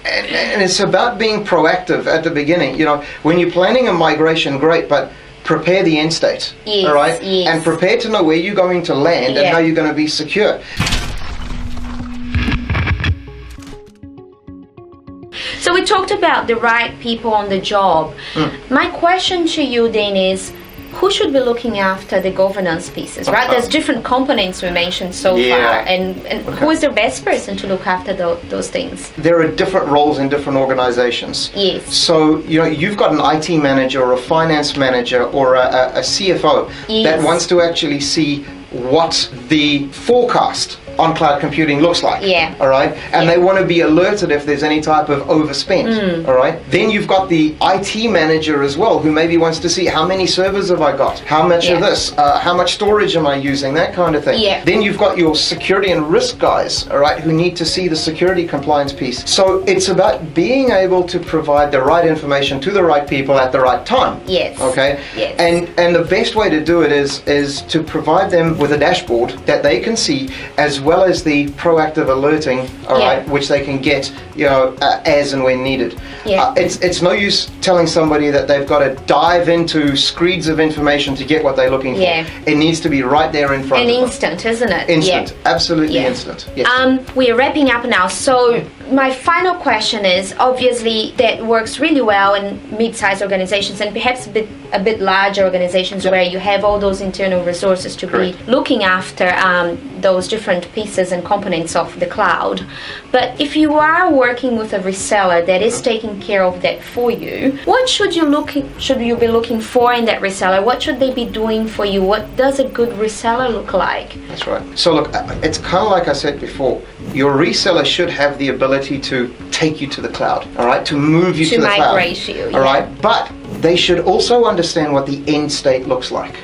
And it's about being proactive at the beginning. You know, when you're planning a migration, great, but prepare the end state, yes, all right? Yes. And prepare to know where you're going to land and how you're going to be secure. So we talked about the right people on the job. My question to you then is, who should be looking after the governance pieces, right? There's different components we mentioned so far, and who is the best person to look after those things? There are different roles in different organizations. Yes. So, you know, you've got an IT manager or a finance manager or a CFO that wants to actually see what the forecast on cloud computing looks like. All right? And they want to be alerted if there's any type of overspend. All right? Then you've got the IT manager as well, who maybe wants to see how many servers have I got, how much of this, how much storage am I using, that kind of thing. Then you've got your security and risk guys, all right, who need to see the security compliance piece. So it's about being able to provide the right information to the right people at the right time. Okay? And the best way to do it is to provide them with a dashboard that they can see, as well as the proactive alerting, all right, which they can get, you know, as and when needed. It's no use telling somebody that they've got to dive into screeds of information to get what they're looking for. It needs to be right there in front of them. Instant, isn't it? Instant, absolutely instant. We're wrapping up now. So my final question is, obviously that works really well in mid-sized organizations and perhaps a bit larger organizations where you have all those internal resources to be looking after those different pieces and components of the cloud. But if you are working with a reseller that is taking care of that for you, what should you be looking for in that reseller? What should they be doing for you? What does a good reseller look like? That's right. So look, it's kind of like I said before, your reseller should have the ability to take you to the cloud, all right, to move you to the cloud. To migrate you, all right, but they should also understand what the end state looks like.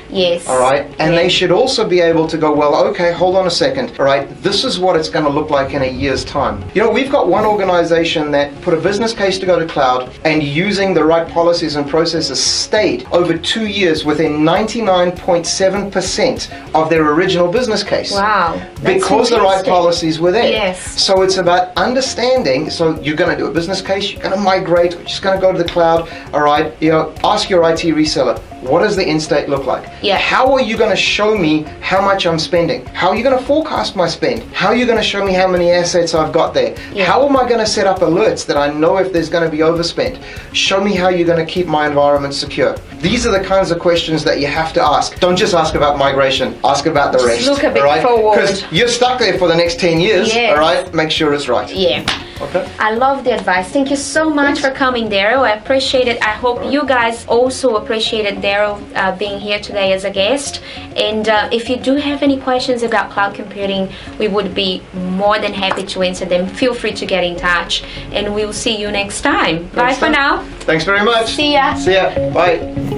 All right, and they should also be able to go, well, okay, hold on a second, all right, this is what it's going to look like in a year's time. You know, we've got one organization that put a business case to go to cloud, and using the right policies and processes stayed over 2 years within 99.7% of their original business case. Wow. Because the right policies were there. So it's about understanding, so you're going to do a business case, you're going to migrate, you're just going to go to the cloud, all right, you know, ask your IT reseller, what does the end state look like? How are you going to show me how much I'm spending? How are you going to forecast my spend? How are you going to show me how many assets I've got there? How am I going to set up alerts that I know if there's going to be overspent? Show me how you're going to keep my environment secure. These are the kinds of questions that you have to ask. Don't just ask about migration, ask about the rest. Look a bit forward. Because you're stuck there for the next 10 years, all right? Make sure it's right. Okay. I love the advice. Thank you so much for coming, Darryl. I appreciate it. I hope you guys also appreciated Darryl being here today as a guest. And if you do have any questions about cloud computing, we would be more than happy to answer them. Feel free to get in touch, and we'll see you next time. Bye for now. Thanks very much. See ya. See ya. Bye.